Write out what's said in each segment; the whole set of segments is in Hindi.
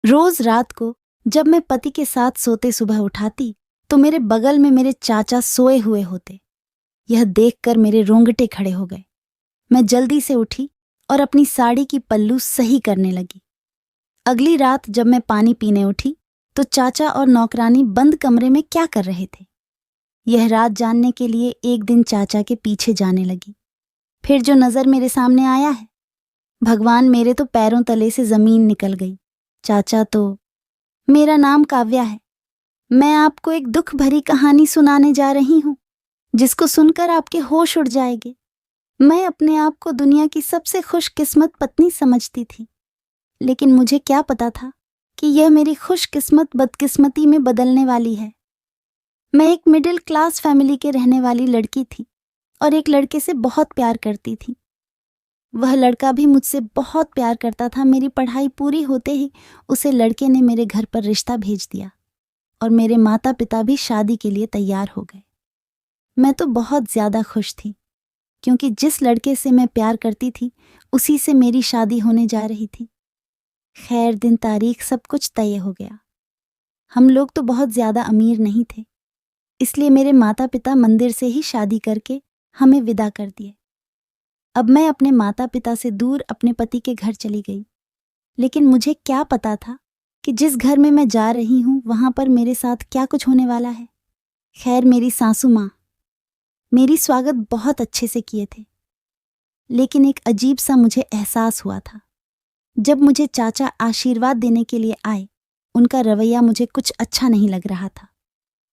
रोज रात को जब मैं पति के साथ सोते सुबह उठाती तो मेरे बगल में मेरे चाचा सोए हुए होते। यह देखकर मेरे रोंगटे खड़े हो गए। मैं जल्दी से उठी और अपनी साड़ी की पल्लू सही करने लगी। अगली रात जब मैं पानी पीने उठी तो चाचा और नौकरानी बंद कमरे में क्या कर रहे थे। यह रात जानने के लिए एक दिन चाचा के पीछे जाने लगी। फिर जो नजर मेरे सामने आया है, भगवान, मेरे तो पैरों तले से जमीन निकल गई। चाचा तो, मेरा नाम काव्या है। मैं आपको एक दुख भरी कहानी सुनाने जा रही हूं, जिसको सुनकर आपके होश उड़ जाएंगे। मैं अपने आप को दुनिया की सबसे खुशकिस्मत पत्नी समझती थी, लेकिन मुझे क्या पता था कि यह मेरी खुशकिस्मत बदकिस्मती में बदलने वाली है। मैं एक मिडिल क्लास फैमिली के रहने वाली लड़की थी और एक लड़के से बहुत प्यार करती थी। वह लड़का भी मुझसे बहुत प्यार करता था। मेरी पढ़ाई पूरी होते ही उसे लड़के ने मेरे घर पर रिश्ता भेज दिया और मेरे माता पिता भी शादी के लिए तैयार हो गए। मैं तो बहुत ज्यादा खुश थी, क्योंकि जिस लड़के से मैं प्यार करती थी उसी से मेरी शादी होने जा रही थी। खैर, दिन तारीख सब कुछ तय हो गया। हम लोग तो बहुत ज्यादा अमीर नहीं थे, इसलिए मेरे माता पिता मंदिर से ही शादी करके हमें विदा कर दिए। अब मैं अपने माता पिता से दूर अपने पति के घर चली गई। लेकिन मुझे क्या पता था कि जिस घर में मैं जा रही हूं वहां पर मेरे साथ क्या कुछ होने वाला है। खैर, मेरी सासू माँ मेरी स्वागत बहुत अच्छे से किए थे, लेकिन एक अजीब सा मुझे एहसास हुआ था। जब मुझे चाचा आशीर्वाद देने के लिए आए, उनका रवैया मुझे कुछ अच्छा नहीं लग रहा था।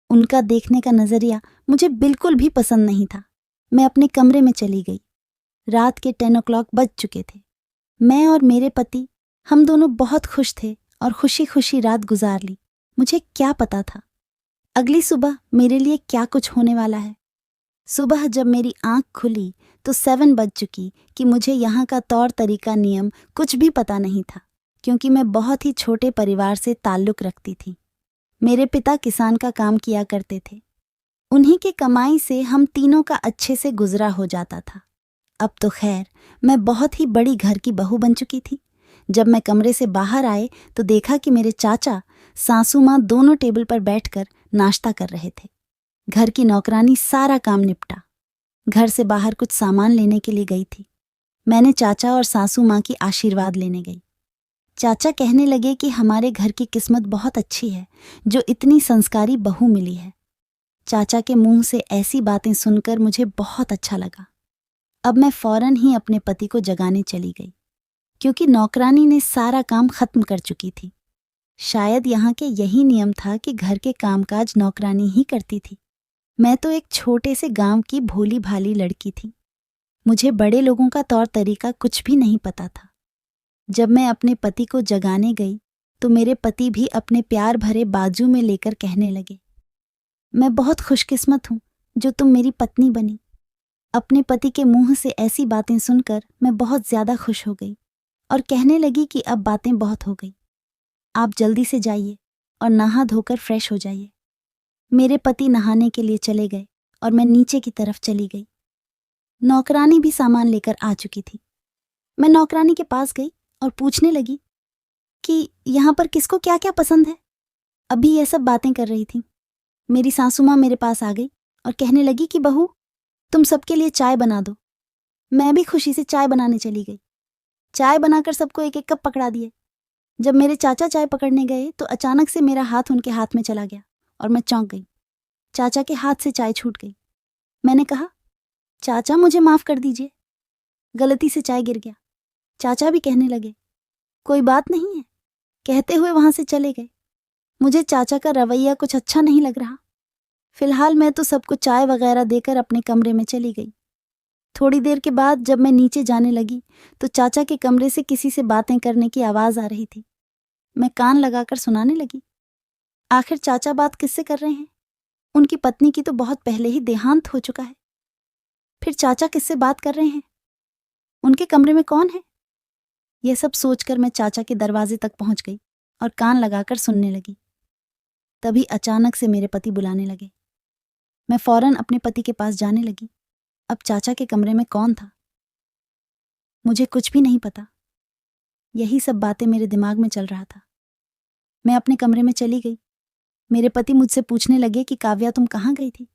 उनका देखने का नजरिया मुझे बिल्कुल भी पसंद नहीं था। मैं अपने कमरे में चली गई। रात के 10 o'clock बज चुके थे। मैं और मेरे पति, हम दोनों बहुत खुश थे और खुशी खुशी रात गुजार ली। मुझे क्या पता था अगली सुबह मेरे लिए क्या कुछ होने वाला है। सुबह जब मेरी आंख खुली तो 7 बज चुकी कि मुझे यहाँ का तौर तरीका नियम कुछ भी पता नहीं था, क्योंकि मैं बहुत ही छोटे परिवार से ताल्लुक रखती थी। मेरे पिता किसान का काम किया करते थे। उन्हीं की कमाई से हम तीनों का अच्छे से गुजरा हो जाता था। अब तो खैर, मैं बहुत ही बड़ी घर की बहू बन चुकी थी। जब मैं कमरे से बाहर आए तो देखा कि मेरे चाचा, सासू माँ दोनों टेबल पर बैठकर नाश्ता कर रहे थे। घर की नौकरानी सारा काम निपटा। घर से बाहर कुछ सामान लेने के लिए गई थी। मैंने चाचा और सासू माँ की आशीर्वाद लेने गई। चाचा कहने लगे कि हमारे घर की किस्मत बहुत अच्छी है, जो इतनी संस्कारी बहू मिली है। चाचा के मुंह से ऐसी बातें सुनकर मुझे बहुत अच्छा लगा। अब मैं फौरन ही अपने पति को जगाने चली गई, क्योंकि नौकरानी ने सारा काम खत्म कर चुकी थी। शायद यहाँ के यही नियम था कि घर के कामकाज नौकरानी ही करती थी। मैं तो एक छोटे से गांव की भोली भाली लड़की थी। मुझे बड़े लोगों का तौर तरीका कुछ भी नहीं पता था। जब मैं अपने पति को जगाने गई तो मेरे पति भी अपने प्यार भरे बाजू में लेकर कहने लगे, मैं बहुत खुशकिस्मत हूं जो तुम मेरी पत्नी बनी। अपने पति के मुंह से ऐसी बातें सुनकर मैं बहुत ज्यादा खुश हो गई और कहने लगी कि अब बातें बहुत हो गई, आप जल्दी से जाइए और नहा धोकर फ्रेश हो जाइए। मेरे पति नहाने के लिए चले गए और मैं नीचे की तरफ चली गई। नौकरानी भी सामान लेकर आ चुकी थी। मैं नौकरानी के पास गई और पूछने लगी कि यहाँ पर किसको क्या क्या पसंद है। अभी यह सब बातें कर रही थी। मेरी सासू माँ मेरे पास आ गई और कहने लगी कि बहू, तुम सबके लिए चाय बना दो। मैं भी खुशी से चाय बनाने चली गई। चाय बनाकर सबको एक एक कप पकड़ा दिए। जब मेरे चाचा चाय पकड़ने गए तो अचानक से मेरा हाथ उनके हाथ में चला गया और मैं चौंक गई। चाचा के हाथ से चाय छूट गई। मैंने कहा, चाचा मुझे माफ कर दीजिए, गलती से चाय गिर गया। चाचा भी कहने लगे, कोई बात नहीं है, कहते हुए वहां से चले गए। मुझे चाचा का रवैया कुछ अच्छा नहीं लग रहा। फिलहाल मैं तो सबको चाय वगैरह देकर अपने कमरे में चली गई। थोड़ी देर के बाद जब मैं नीचे जाने लगी तो चाचा के कमरे से किसी से बातें करने की आवाज आ रही थी। मैं कान लगाकर सुनाने लगी। आखिर चाचा बात किससे कर रहे हैं? उनकी पत्नी की तो बहुत पहले ही देहांत हो चुका है। फिर चाचा किससे बात कर रहे हैं? उनके कमरे में कौन है? यह सब सोचकर मैं चाचा के दरवाजे तक पहुंच गई और कान लगाकर सुनने लगी। तभी अचानक से मेरे पति बुलाने लगे। मैं फौरन अपने पति के पास जाने लगी। अब चाचा के कमरे में कौन था, मुझे कुछ भी नहीं पता। यही सब बातें मेरे दिमाग में चल रहा था। मैं अपने कमरे में चली गई। मेरे पति मुझसे पूछने लगे कि काव्या तुम कहाँ गई थी?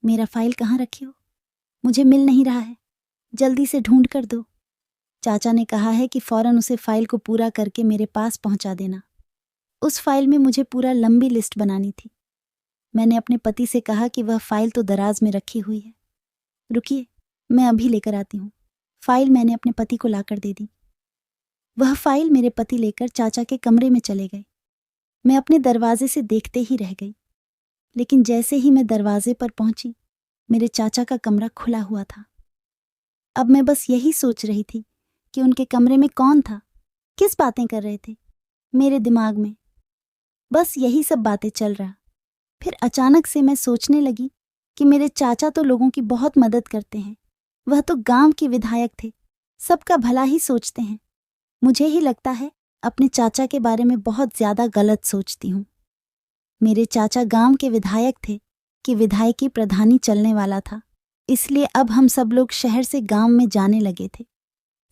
मेरा फाइल कहाँ रखी हो? मुझे मिल नहीं रहा है, जल्दी से ढूंढ कर दो। चाचा ने कहा है कि फौरन उसे फाइल को पूरा करके मेरे पास पहुंचा देना। उस फाइल में मुझे पूरा लंबी लिस्ट बनानी थी। मैंने अपने पति से कहा कि वह फाइल तो दराज में रखी हुई है, रुकिए मैं अभी लेकर आती हूँ। फाइल मैंने अपने पति को लाकर दे दी। वह फाइल मेरे पति लेकर चाचा के कमरे में चले गए। मैं अपने दरवाजे से देखते ही रह गई, लेकिन जैसे ही मैं दरवाजे पर पहुंची, मेरे चाचा का कमरा खुला हुआ था। अब मैं बस यही सोच रही थी कि उनके कमरे में कौन था, किस बातें कर रहे थे। मेरे दिमाग में बस यही सब बातें चल रहा। फिर अचानक से मैं सोचने लगी कि मेरे चाचा तो लोगों की बहुत मदद करते हैं, वह तो गांव के विधायक थे, सबका भला ही सोचते हैं। मुझे ही लगता है अपने चाचा के बारे में बहुत ज्यादा गलत सोचती हूँ। मेरे चाचा गांव के विधायक थे कि विधायकी प्रधानी चलने वाला था, इसलिए अब हम सब लोग शहर से गांव में जाने लगे थे।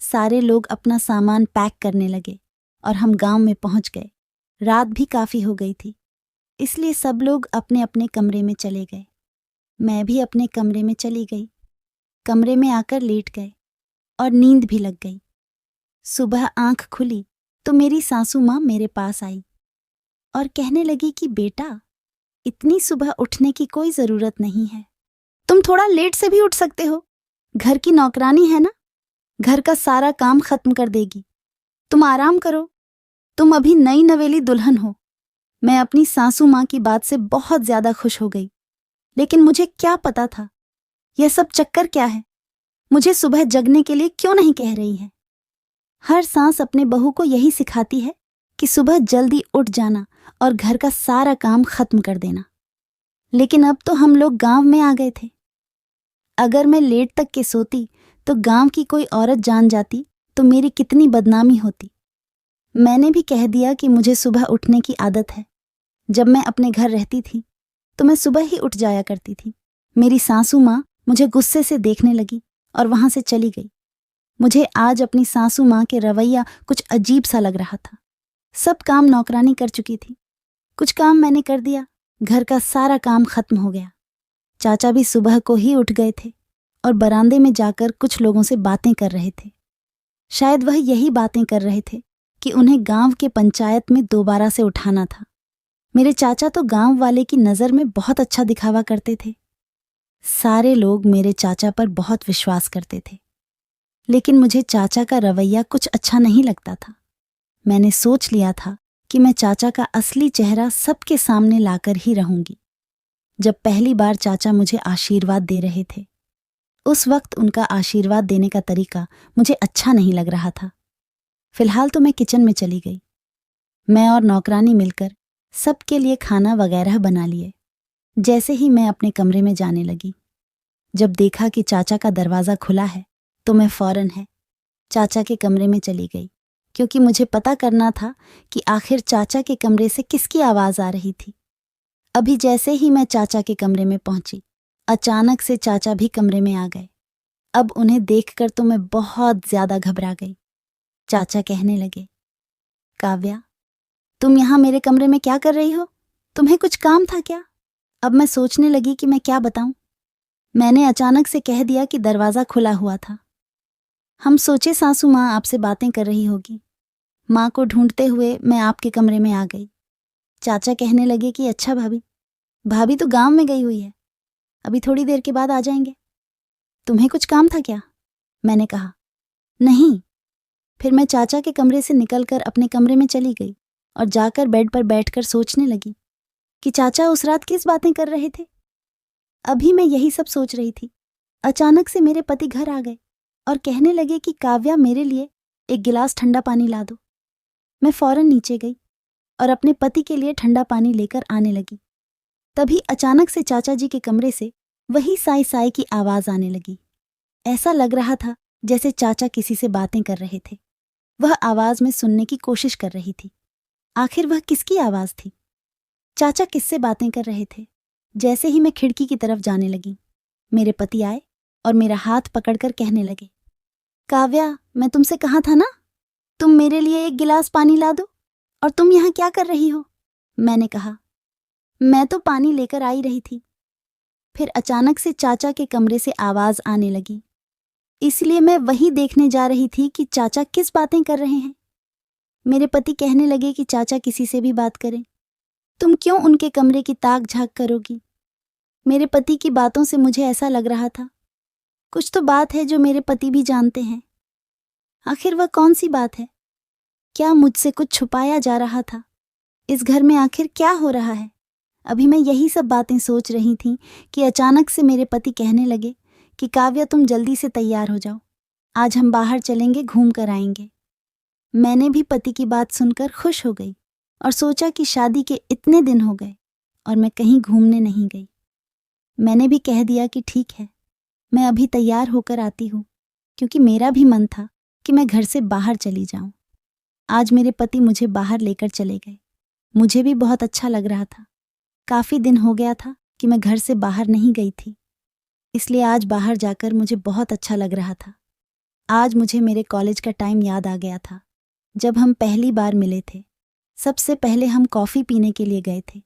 सारे लोग अपना सामान पैक करने लगे और हम गांव में पहुंच गए। रात भी काफी हो गई थी, इसलिए सब लोग अपने अपने कमरे में चले गए। मैं भी अपने कमरे में चली गई। कमरे में आकर लेट गए और नींद भी लग गई। सुबह आंख खुली तो मेरी सासू माँ मेरे पास आई और कहने लगी कि बेटा, इतनी सुबह उठने की कोई जरूरत नहीं है, तुम थोड़ा लेट से भी उठ सकते हो। घर की नौकरानी है ना, घर का सारा काम खत्म कर देगी। तुम आराम करो, तुम अभी नई नवेली दुल्हन हो। मैं अपनी सासू माँ की बात से बहुत ज्यादा खुश हो गई, लेकिन मुझे क्या पता था यह सब चक्कर क्या है। मुझे सुबह जगने के लिए क्यों नहीं कह रही है। हर सास अपने बहू को यही सिखाती है कि सुबह जल्दी उठ जाना और घर का सारा काम खत्म कर देना। लेकिन अब तो हम लोग गांव में आ गए थे। अगर मैं लेट तक के सोती तो गांव की कोई औरत जान जाती तो मेरी कितनी बदनामी होती। मैंने भी कह दिया कि मुझे सुबह उठने की आदत है। जब मैं अपने घर रहती थी तो मैं सुबह ही उठ जाया करती थी। मेरी सासू माँ मुझे गुस्से से देखने लगी और वहां से चली गई। मुझे आज अपनी सासू माँ के रवैया कुछ अजीब सा लग रहा था। सब काम नौकरानी कर चुकी थी, कुछ काम मैंने कर दिया, घर का सारा काम खत्म हो गया। चाचा भी सुबह को ही उठ गए थे और बरामदे में जाकर कुछ लोगों से बातें कर रहे थे। शायद वह यही बातें कर रहे थे कि उन्हें गांव के पंचायत में दोबारा से उठाना था। मेरे चाचा तो गांव वाले की नज़र में बहुत अच्छा दिखावा करते थे। सारे लोग मेरे चाचा पर बहुत विश्वास करते थे, लेकिन मुझे चाचा का रवैया कुछ अच्छा नहीं लगता था। मैंने सोच लिया था कि मैं चाचा का असली चेहरा सबके सामने लाकर ही रहूंगी। जब पहली बार चाचा मुझे आशीर्वाद दे रहे थे, उस वक्त उनका आशीर्वाद देने का तरीका मुझे अच्छा नहीं लग रहा था। फिलहाल तो मैं किचन में चली गई। मैं और नौकरानी मिलकर सबके लिए खाना वगैरह बना लिए। जैसे ही मैं अपने कमरे में जाने लगी, जब देखा कि चाचा का दरवाज़ा खुला है तो मैं फौरन चाचा के कमरे में चली गई, क्योंकि मुझे पता करना था कि आखिर चाचा के कमरे से किसकी आवाज़ आ रही थी। अभी जैसे ही मैं चाचा के कमरे में पहुंची, अचानक से चाचा भी कमरे में आ गए। अब उन्हें देखकर तो मैं बहुत ज्यादा घबरा गई। चाचा कहने लगे, काव्या, तुम यहाँ मेरे कमरे में क्या कर रही हो? तुम्हें कुछ काम था क्या? अब मैं सोचने लगी कि मैं क्या बताऊं। मैंने अचानक से कह दिया कि दरवाज़ा खुला हुआ था। हम सोचे सासू माँ आपसे बातें कर रही होगी। माँ को ढूंढते हुए मैं आपके कमरे में आ गई। चाचा कहने लगे कि अच्छा भाभी, भाभी तो गांव में गई हुई है, अभी थोड़ी देर के बाद आ जाएंगे। तुम्हें कुछ काम था क्या? मैंने कहा, नहीं। फिर मैं चाचा के कमरे से निकलकर अपने कमरे में चली गई और जाकर बेड पर बैठकर सोचने लगी कि चाचा उस रात किस बातें कर रहे थे। अभी मैं यही सब सोच रही थी, अचानक से मेरे पति घर आ गए और कहने लगे कि काव्या, मेरे लिए एक गिलास ठंडा पानी ला दो। मैं फौरन नीचे गई और अपने पति के लिए ठंडा पानी लेकर आने लगी। तभी अचानक से चाचा जी के कमरे से वही साई साई की आवाज़ आने लगी। ऐसा लग रहा था जैसे चाचा किसी से बातें कर रहे थे। वह आवाज़ में सुनने की कोशिश कर रही थी। आखिर वह किसकी आवाज़ थी? चाचा किससे बातें कर रहे थे? जैसे ही मैं खिड़की की तरफ जाने लगी, मेरे पति आए और मेरा हाथ पकड़कर कहने लगे, काव्या, मैं तुमसे कहा था ना, तुम मेरे लिए एक गिलास पानी ला दो। और तुम यहाँ क्या कर रही हो? मैंने कहा। मैं तो पानी लेकर आई रही थी। फिर अचानक से चाचा के कमरे से आवाज आने लगी, इसलिए मैं वही देखने जा रही थी कि चाचा किस बातें कर रहे हैं। मेरे पति कहने लगे कि चाचा किसी से भी बात करें, तुम क्यों उनके कमरे की ताक झांक करोगी? मेरे पति की बातों से मुझे ऐसा लग रहा था, कुछ तो बात है जो मेरे पति भी जानते हैं। आखिर वह कौन सी बात है? क्या मुझसे कुछ छुपाया जा रहा था? इस घर में आखिर क्या हो रहा है? अभी मैं यही सब बातें सोच रही थी कि अचानक से मेरे पति कहने लगे कि काव्या, तुम जल्दी से तैयार हो जाओ, आज हम बाहर चलेंगे, घूम कर आएंगे। मैंने भी पति की बात सुनकर खुश हो गई और सोचा कि शादी के इतने दिन हो गए और मैं कहीं घूमने नहीं गई। मैंने भी कह दिया कि ठीक है, मैं अभी तैयार होकर आती हूँ, क्योंकि मेरा भी मन था कि मैं घर से बाहर चली जाऊं। आज मेरे पति मुझे बाहर लेकर चले गए। मुझे भी बहुत अच्छा लग रहा था। काफ़ी दिन हो गया था कि मैं घर से बाहर नहीं गई थी, इसलिए आज बाहर जाकर मुझे बहुत अच्छा लग रहा था। आज मुझे मेरे कॉलेज का टाइम याद आ गया था, जब हम पहली बार मिले थे। सबसे पहले हम कॉफ़ी पीने के लिए गए थे।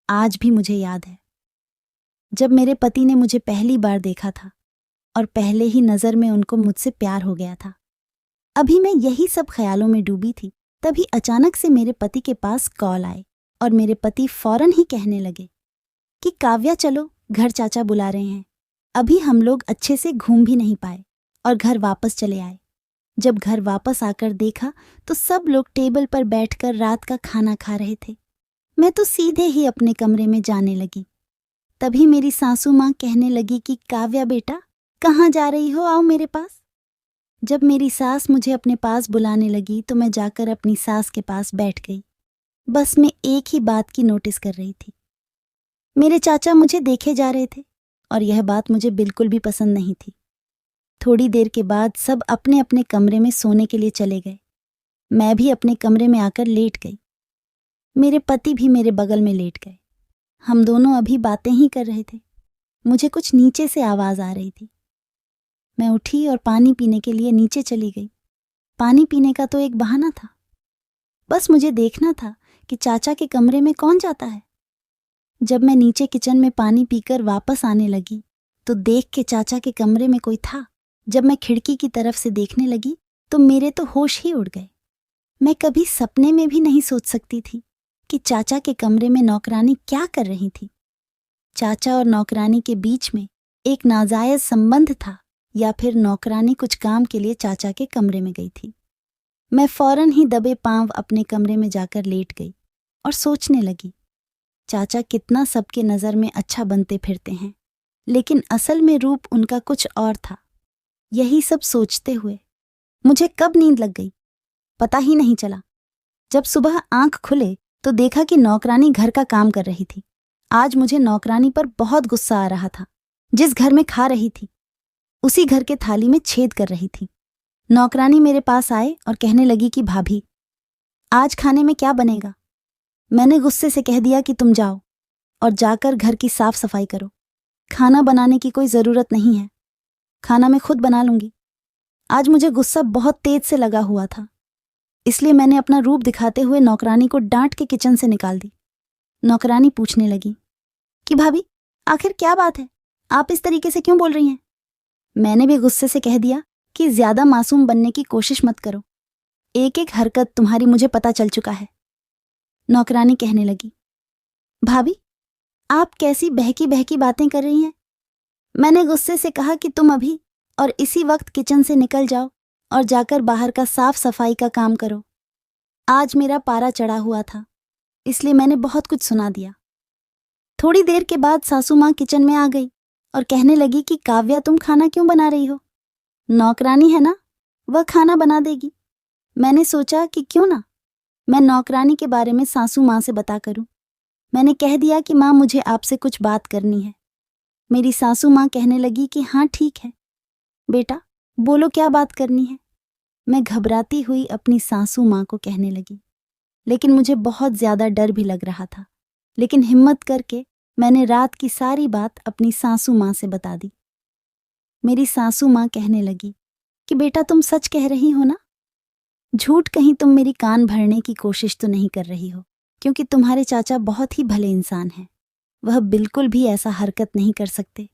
आज भी मुझे याद है, जब मेरे पति ने मुझे पहली बार देखा था और पहले ही नज़र में उनको मुझसे प्यार हो गया था। अभी मैं यही सब ख्यालों में डूबी थी, तभी अचानक से मेरे पति के पास कॉल आए और मेरे पति फौरन ही कहने लगे कि काव्या, चलो, घर चाचा बुला रहे हैं। अभी हम लोग अच्छे से घूम भी नहीं पाए और घर वापस चले आए। जब घर वापस आकर देखा तो सब लोग टेबल पर बैठकर रात का खाना खा रहे थे। मैं तो सीधे ही अपने कमरे में जाने लगी। तभी मेरी सासू माँ कहने लगी कि काव्या बेटा, कहाँ जा रही हो, आओ मेरे पास। जब मेरी सास मुझे अपने पास बुलाने लगी तो मैं जाकर अपनी सास के पास बैठ गई। बस मैं एक ही बात की नोटिस कर रही थी। मेरे चाचा मुझे देखे जा रहे थे और यह बात मुझे बिल्कुल भी पसंद नहीं थी। थोड़ी देर के बाद सब अपने अपने कमरे में सोने के लिए चले गए। मैं भी अपने कमरे में आकर लेट गई। मेरे पति भी मेरे बगल में लेट गए। हम दोनों अभी बातें ही कर रहे थे। मुझे कुछ नीचे से आवाज़ आ रही थी। मैं उठी और पानी पीने के लिए नीचे चली गई। पानी पीने का तो एक बहाना था, बस मुझे देखना था कि चाचा के कमरे में कौन जाता है। जब मैं नीचे किचन में पानी पीकर वापस आने लगी तो देख के चाचा के कमरे में कोई था। जब मैं खिड़की की तरफ से देखने लगी तो मेरे तो होश ही उड़ गए। मैं कभी सपने में भी नहीं सोच सकती थी कि चाचा के कमरे में नौकरानी क्या कर रही थी। चाचा और नौकरानी के बीच में एक नाजायज संबंध था या फिर नौकरानी कुछ काम के लिए चाचा के कमरे में गई थी। मैं फौरन ही दबे पांव अपने कमरे में जाकर लेट गई और सोचने लगी, चाचा कितना सबके नज़र में अच्छा बनते फिरते हैं, लेकिन असल में रूप उनका कुछ और था। यही सब सोचते हुए मुझे कब नींद लग गई पता ही नहीं चला। जब सुबह आंख खुले तो देखा कि नौकरानी घर का काम कर रही थी। आज मुझे नौकरानी पर बहुत गुस्सा आ रहा था। जिस घर में खा रही थी उसी घर के थाली में छेद कर रही थी। नौकरानी मेरे पास आए और कहने लगी कि भाभी, आज खाने में क्या बनेगा? मैंने गुस्से से कह दिया कि तुम जाओ और जाकर घर की साफ सफाई करो। खाना बनाने की कोई ज़रूरत नहीं है, खाना मैं खुद बना लूंगी। आज मुझे गुस्सा बहुत तेज से लगा हुआ था, इसलिए मैंने अपना रूप दिखाते हुए नौकरानी को डांट के किचन से निकाल दी। नौकरानी पूछने लगी कि भाभी, आखिर क्या बात है, आप इस तरीके से क्यों बोल रही हैं? मैंने भी गुस्से से कह दिया कि ज़्यादा मासूम बनने की कोशिश मत करो, एक एक हरकत तुम्हारी मुझे पता चल चुका है। नौकरानी कहने लगी, भाभी, आप कैसी बहकी बहकी बातें कर रही हैं? मैंने गुस्से से कहा कि तुम अभी और इसी वक्त किचन से निकल जाओ और जाकर बाहर का साफ सफाई का काम करो। आज मेरा पारा चढ़ा हुआ था, इसलिए मैंने बहुत कुछ सुना दिया। थोड़ी देर के बाद सासू माँ किचन में आ गई और कहने लगी कि काव्या, तुम खाना क्यों बना रही हो? नौकरानी है ना, वह खाना बना देगी। मैंने सोचा कि क्यों ना मैं नौकरानी के बारे में सासू माँ से बता करूं। मैंने कह दिया कि माँ, मुझे आपसे कुछ बात करनी है। मेरी सासू माँ कहने लगी कि हाँ ठीक है बेटा, बोलो क्या बात करनी है। मैं घबराती हुई अपनी सासू माँ को कहने लगी, लेकिन मुझे बहुत ज़्यादा डर भी लग रहा था। लेकिन हिम्मत करके मैंने रात की सारी बात अपनी सासू माँ से बता दी। मेरी सासू माँ कहने लगी कि बेटा, तुम सच कह रही हो ना? झूठ कहीं तुम मेरी कान भरने की कोशिश तो नहीं कर रही हो, क्योंकि तुम्हारे चाचा बहुत ही भले इंसान हैं। वह बिल्कुल भी ऐसा हरकत नहीं कर सकते।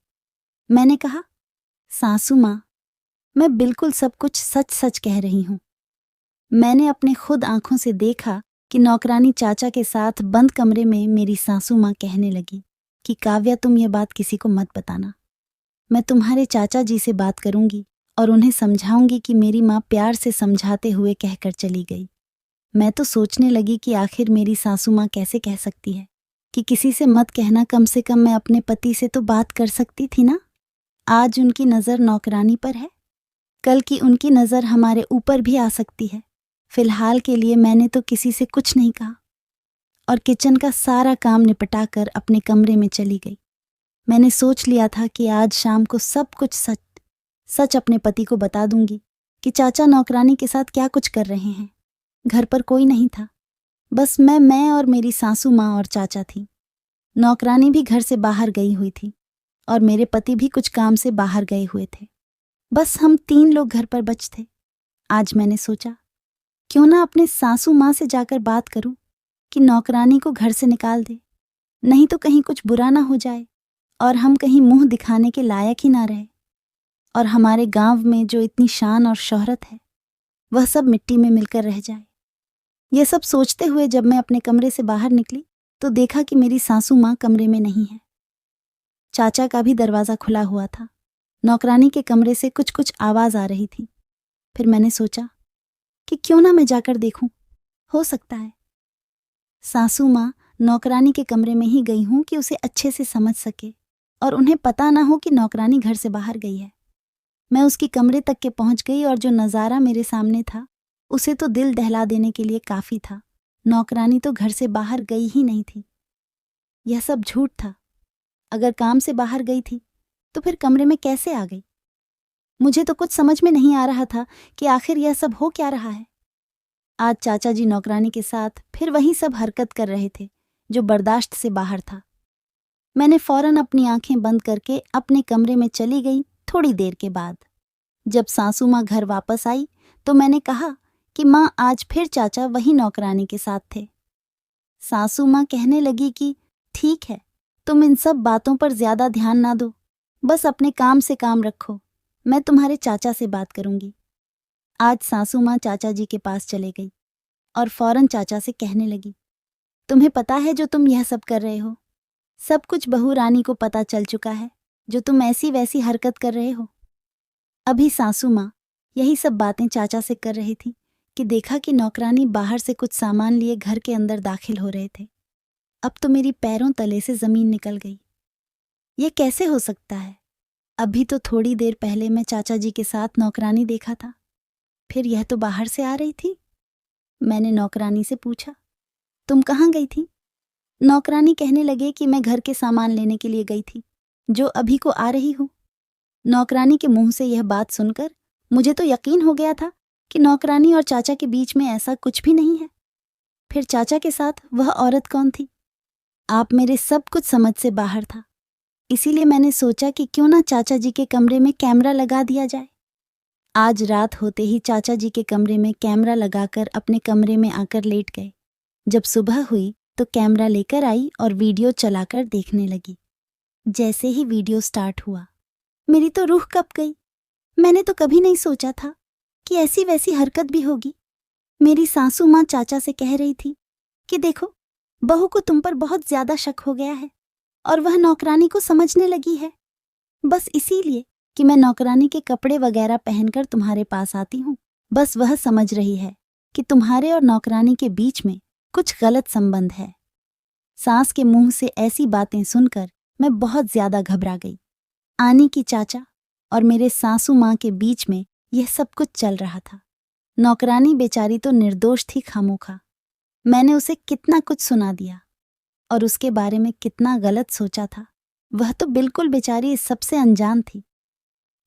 मैंने कहा, सासू माँ, मैं बिल्कुल सब कुछ सच सच कह रही हूँ। मैंने अपने खुद आंखों से देखा कि नौकरानी चाचा के साथ बंद कमरे में मेरी सासू माँ कहने लगी कि काव्या, तुम ये बात किसी को मत बताना। मैं तुम्हारे चाचा जी से बात करूंगी और उन्हें समझाऊंगी कि मेरी माँ प्यार से समझाते हुए कहकर चली गई। मैं तो सोचने लगी कि आखिर मेरी सासू माँ कैसे कह सकती है कि किसी से मत कहना, कम से कम मैं अपने पति से तो बात कर सकती थी ना। आज उनकी नज़र नौकरानी पर है, कल की उनकी नज़र हमारे ऊपर भी आ सकती है। फिलहाल के लिए मैंने तो किसी से कुछ नहीं कहा और किचन का सारा काम निपटाकर अपने कमरे में चली गई। मैंने सोच लिया था कि आज शाम को सब कुछ सच सच अपने पति को बता दूंगी कि चाचा नौकरानी के साथ क्या कुछ कर रहे हैं। घर पर कोई नहीं था, बस मैं और मेरी सासू माँ और चाचा थी। नौकरानी भी घर से बाहर गई हुई थी और मेरे पति भी कुछ काम से बाहर गए हुए थे। बस हम 3 लोग घर पर बच थे। आज मैंने सोचा, क्यों ना अपने सासू माँ से जाकर बात करूं कि नौकरानी को घर से निकाल दे, नहीं तो कहीं कुछ बुरा ना हो जाए और हम कहीं मुंह दिखाने के लायक ही ना रहे और हमारे गांव में जो इतनी शान और शोहरत है वह सब मिट्टी में मिलकर रह जाए। यह सब सोचते हुए जब मैं अपने कमरे से बाहर निकली तो देखा कि मेरी सासू माँ कमरे में नहीं है। चाचा का भी दरवाज़ा खुला हुआ था। नौकरानी के कमरे से कुछ कुछ आवाज़ आ रही थी। फिर मैंने सोचा कि क्यों ना मैं जाकर देखूं, हो सकता है सासू माँ नौकरानी के कमरे में ही गई हूं कि उसे अच्छे से समझ सके और उन्हें पता ना हो कि नौकरानी घर से बाहर गई है। मैं उसकी कमरे तक के पहुंच गई और जो नज़ारा मेरे सामने था उसे तो दिल दहला देने के लिए काफ़ी था। नौकरानी तो घर से बाहर गई ही नहीं थी। यह सब झूठ था। अगर काम से बाहर गई थी तो फिर कमरे में कैसे आ गई? मुझे तो कुछ समझ में नहीं आ रहा था कि आखिर यह सब हो क्या रहा है। आज चाचा जी नौकरानी के साथ फिर वही सब हरकत कर रहे थे जो बर्दाश्त से बाहर था। मैंने फौरन अपनी आंखें बंद करके अपने कमरे में चली गई। थोड़ी देर के बाद जब सासू माँ घर वापस आई तो मैंने कहा कि माँ, आज फिर चाचा वही नौकरानी के साथ थे। सासू माँ कहने लगी कि ठीक है, तुम इन सब बातों पर ज्यादा ध्यान ना दो, बस अपने काम से काम रखो, मैं तुम्हारे चाचा से बात करूंगी। आज सासू माँ चाचा जी के पास चले गई और फौरन चाचा से कहने लगी, तुम्हें पता है जो तुम यह सब कर रहे हो? सब कुछ बहू रानी को पता चल चुका है जो तुम ऐसी वैसी हरकत कर रहे हो। अभी सासू माँ यही सब बातें चाचा से कर रही थी कि देखा कि नौकरानी बाहर से कुछ सामान लिए घर के अंदर दाखिल हो रहे थे। अब तो मेरी पैरों तले से जमीन निकल गई। ये कैसे हो सकता है? अभी तो थोड़ी देर पहले मैं चाचा जी के साथ नौकरानी देखा था, फिर यह तो बाहर से आ रही थी। मैंने नौकरानी से पूछा, तुम कहाँ गई थी? नौकरानी कहने लगे कि मैं घर के सामान लेने के लिए गई थी, जो अभी को आ रही हूँ। नौकरानी के मुंह से यह बात सुनकर मुझे तो यकीन हो गया था कि नौकरानी और चाचा के बीच में ऐसा कुछ भी नहीं है। फिर चाचा के साथ वह औरत कौन थी? आप मेरे सब कुछ समझ से बाहर था, इसीलिए मैंने सोचा कि क्यों ना चाचा जी के कमरे में कैमरा लगा दिया जाए। आज रात होते ही चाचा जी के कमरे में कैमरा लगाकर अपने कमरे में आकर लेट गए। जब सुबह हुई तो कैमरा लेकर आई और वीडियो चलाकर देखने लगी। जैसे ही वीडियो स्टार्ट हुआ मेरी तो रूह कँप गई। मैंने तो कभी नहीं सोचा था कि ऐसी वैसी हरकत भी होगी। मेरी सासू माँ चाचा से कह रही थी कि देखो, बहू को तुम पर बहुत ज्यादा शक हो गया है और वह नौकरानी को समझने लगी है, बस इसीलिए कि मैं नौकरानी के कपड़े वगैरह पहनकर तुम्हारे पास आती हूँ। बस वह समझ रही है कि तुम्हारे और नौकरानी के बीच में कुछ गलत संबंध है। सास के मुंह से ऐसी बातें सुनकर मैं बहुत ज्यादा घबरा गई। आनी की चाचा और मेरे सासू माँ के बीच में यह सब कुछ चल रहा था। नौकरानी बेचारी तो निर्दोष थी खामोखा। मैंने उसे कितना कुछ सुना दिया और उसके बारे में कितना गलत सोचा था। वह तो बिल्कुल बेचारी इस सबसे अनजान थी।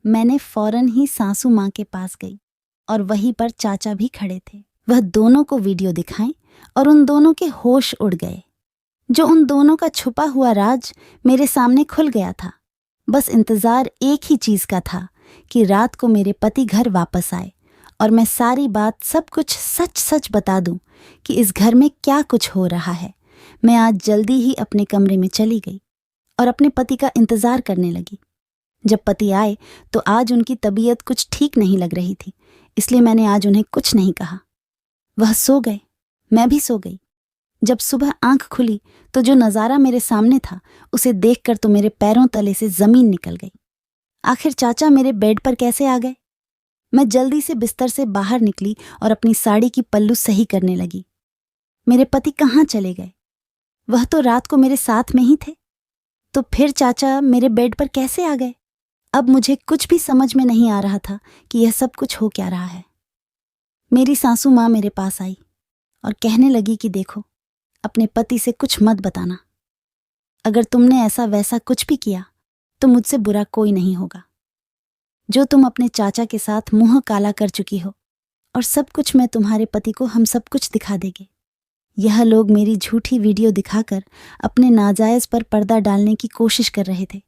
मैंने फौरन ही सासू माँ के पास गई और वहीं पर चाचा भी खड़े थे। वह दोनों को वीडियो दिखाएं और उन दोनों के होश उड़ गए। जो उन दोनों का छुपा हुआ राज मेरे सामने खुल गया था। बस इंतजार एक ही चीज का था कि रात को मेरे पति घर वापस आए और मैं सारी बात सब कुछ सच सच बता दूं कि इस घर में क्या कुछ हो रहा है। मैं आज जल्दी ही अपने कमरे में चली गई और अपने पति का इंतजार करने लगी। जब पति आए तो आज उनकी तबीयत कुछ ठीक नहीं लग रही थी, इसलिए मैंने आज उन्हें कुछ नहीं कहा। वह सो गए, मैं भी सो गई। जब सुबह आंख खुली तो जो नज़ारा मेरे सामने था उसे देखकर तो मेरे पैरों तले से जमीन निकल गई। आखिर चाचा मेरे बेड पर कैसे आ गए? मैं जल्दी से बिस्तर से बाहर निकली और अपनी साड़ी की पल्लू सही करने लगी। मेरे पति कहाँ चले गए? वह तो रात को मेरे साथ में ही थे, तो फिर चाचा मेरे बेड पर कैसे आ गए? अब मुझे कुछ भी समझ में नहीं आ रहा था कि यह सब कुछ हो क्या रहा है। मेरी सासू माँ मेरे पास आई और कहने लगी कि देखो, अपने पति से कुछ मत बताना। अगर तुमने ऐसा वैसा कुछ भी किया तो मुझसे बुरा कोई नहीं होगा। जो तुम अपने चाचा के साथ मुंह काला कर चुकी हो, और सब कुछ मैं तुम्हारे पति को हम सब कुछ दिखा देंगे। यह लोग मेरी झूठी वीडियो दिखाकर अपने नाजायज पर पर्दा डालने की कोशिश कर रहे थे।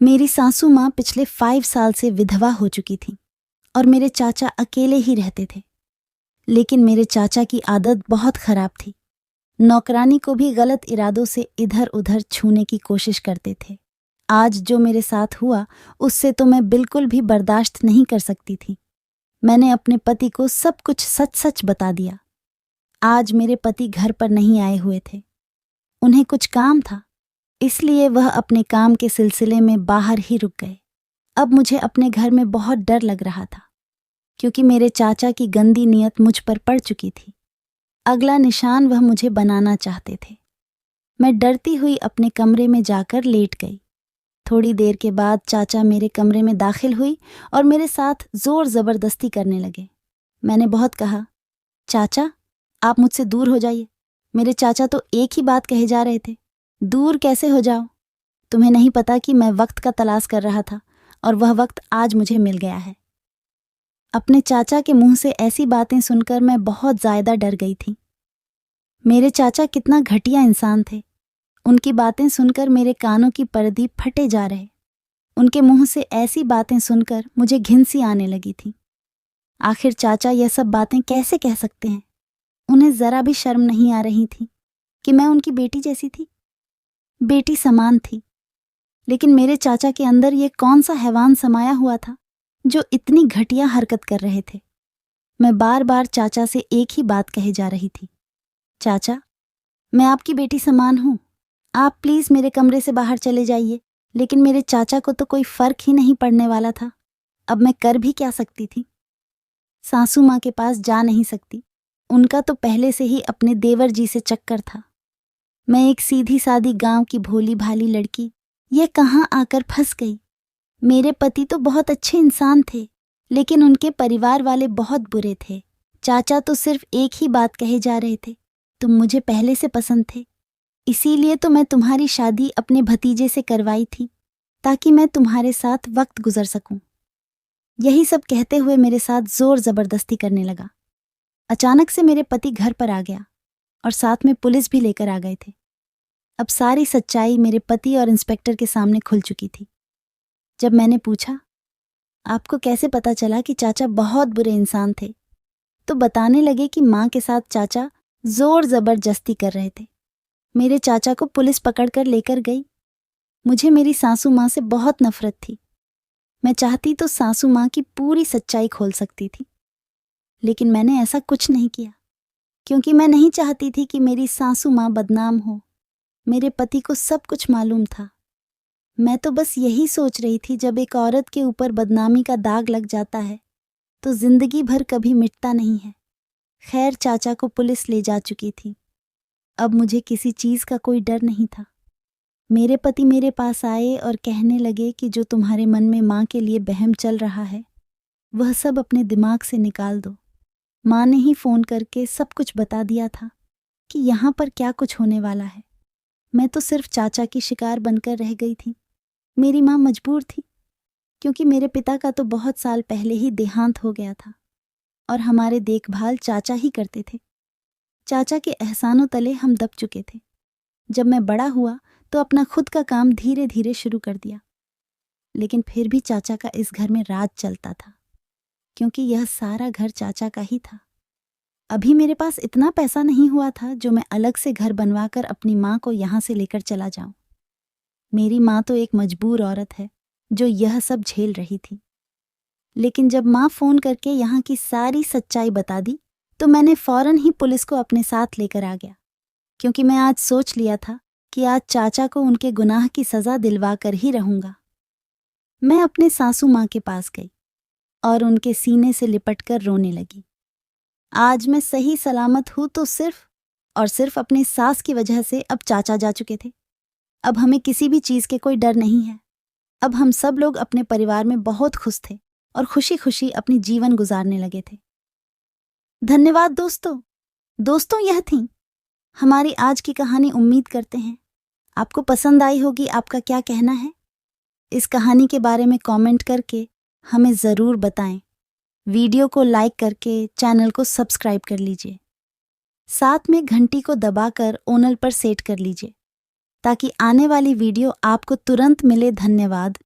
मेरी सासू माँ पिछले 5 साल से विधवा हो चुकी थी और मेरे चाचा अकेले ही रहते थे। लेकिन मेरे चाचा की आदत बहुत खराब थी। नौकरानी को भी गलत इरादों से इधर उधर छूने की कोशिश करते थे। आज जो मेरे साथ हुआ उससे तो मैं बिल्कुल भी बर्दाश्त नहीं कर सकती थी। मैंने अपने पति को सब कुछ सच सच बता दिया। आज मेरे पति घर पर नहीं आए हुए थे, उन्हें कुछ काम था, इसलिए वह अपने काम के सिलसिले में बाहर ही रुक गए। अब मुझे अपने घर में बहुत डर लग रहा था, क्योंकि मेरे चाचा की गंदी नीयत मुझ पर पड़ चुकी थी। अगला निशान वह मुझे बनाना चाहते थे। मैं डरती हुई अपने कमरे में जाकर लेट गई। थोड़ी देर के बाद चाचा मेरे कमरे में दाखिल हुई और मेरे साथ जोर जबरदस्ती करने लगे। मैंने बहुत कहा, चाचा आप मुझसे दूर हो जाइए। मेरे चाचा तो एक ही बात कहे जा रहे थे, दूर कैसे हो जाओ? तुम्हें नहीं पता कि मैं वक्त का तलाश कर रहा था और वह वक्त आज मुझे मिल गया है। अपने चाचा के मुंह से ऐसी बातें सुनकर मैं बहुत ज्यादा डर गई थी। मेरे चाचा कितना घटिया इंसान थे। उनकी बातें सुनकर मेरे कानों की पर्दी फटे जा रहे। उनके मुंह से ऐसी बातें सुनकर मुझे घिन सी आने लगी थी। आखिर चाचा यह सब बातें कैसे कह सकते हैं? उन्हें जरा भी शर्म नहीं आ रही थी कि मैं उनकी बेटी जैसी थी, बेटी समान थी। लेकिन मेरे चाचा के अंदर ये कौन सा हैवान समाया हुआ था जो इतनी घटिया हरकत कर रहे थे? मैं बार बार चाचा से एक ही बात कहे जा रही थी, चाचा मैं आपकी बेटी समान हूं, आप प्लीज मेरे कमरे से बाहर चले जाइए। लेकिन मेरे चाचा को तो कोई फर्क ही नहीं पड़ने वाला था। अब मैं कर भी क्या सकती थी? सासू माँ के पास जा नहीं सकती, उनका तो पहले से ही अपने देवर जी से चक्कर था। मैं एक सीधी सादी गांव की भोली भाली लड़की ये कहाँ आकर फंस गई। मेरे पति तो बहुत अच्छे इंसान थे, लेकिन उनके परिवार वाले बहुत बुरे थे। चाचा तो सिर्फ एक ही बात कहे जा रहे थे, तुम मुझे पहले से पसंद थे, इसीलिए तो मैं तुम्हारी शादी अपने भतीजे से करवाई थी, ताकि मैं तुम्हारे साथ वक्त गुजर सकूं। यही सब कहते हुए मेरे साथ जोर जबरदस्ती करने लगा। अचानक से मेरे पति घर पर आ गया और साथ में पुलिस भी लेकर आ गए थे। अब सारी सच्चाई मेरे पति और इंस्पेक्टर के सामने खुल चुकी थी। जब मैंने पूछा, आपको कैसे पता चला कि चाचा बहुत बुरे इंसान थे, तो बताने लगे कि माँ के साथ चाचा जोर जबरदस्ती कर रहे थे। मेरे चाचा को पुलिस पकड़कर लेकर गई। मुझे मेरी सासू माँ से बहुत नफरत थी। मैं चाहती तो सासू माँ की पूरी सच्चाई खोल सकती थी, लेकिन मैंने ऐसा कुछ नहीं किया, क्योंकि मैं नहीं चाहती थी कि मेरी सासू माँ बदनाम हो। मेरे पति को सब कुछ मालूम था। मैं तो बस यही सोच रही थी, जब एक औरत के ऊपर बदनामी का दाग लग जाता है तो जिंदगी भर कभी मिटता नहीं है। खैर, चाचा को पुलिस ले जा चुकी थी। अब मुझे किसी चीज का कोई डर नहीं था। मेरे पति मेरे पास आए और कहने लगे कि जो तुम्हारे मन में माँ के लिए बहम चल रहा है वह सब अपने दिमाग से निकाल दो। माँ ने ही फोन करके सब कुछ बता दिया था कि यहाँ पर क्या कुछ होने वाला है। मैं तो सिर्फ चाचा की शिकार बनकर रह गई थी। मेरी माँ मजबूर थी, क्योंकि मेरे पिता का तो बहुत साल पहले ही देहांत हो गया था और हमारे देखभाल चाचा ही करते थे। चाचा के एहसानों तले हम दब चुके थे। जब मैं बड़ा हुआ तो अपना खुद का काम धीरे धीरे शुरू कर दिया, लेकिन फिर भी चाचा का इस घर में राज चलता था। क्योंकि यह सारा घर चाचा का ही था। अभी मेरे पास इतना पैसा नहीं हुआ था जो मैं अलग से घर बनवाकर अपनी माँ को यहाँ से लेकर चला जाऊं। मेरी माँ तो एक मजबूर औरत है जो यह सब झेल रही थी। लेकिन जब माँ फोन करके यहाँ की सारी सच्चाई बता दी तो मैंने फौरन ही पुलिस को अपने साथ लेकर आ गया, क्योंकि मैं आज सोच लिया था कि आज चाचा को उनके गुनाह की सजा दिलवा कर ही रहूंगा। मैं अपने सासू माँ के पास गई और उनके सीने से लिपटकर रोने लगी। आज मैं सही सलामत हूं तो सिर्फ और सिर्फ अपनी सास की वजह से। अब चाचा जा चुके थे, अब हमें किसी भी चीज के कोई डर नहीं है। अब हम सब लोग अपने परिवार में बहुत खुश थे और खुशी खुशी अपनी जीवन गुजारने लगे थे। धन्यवाद दोस्तों यह थी हमारी आज की कहानी। उम्मीद करते हैं आपको पसंद आई होगी। आपका क्या कहना है इस कहानी के बारे में कमेंट करके हमें ज़रूर बताएं। वीडियो को लाइक करके चैनल को सब्सक्राइब कर लीजिए। साथ में घंटी को दबाकर ओनल पर सेट कर लीजिए ताकि आने वाली वीडियो आपको तुरंत मिले। धन्यवाद।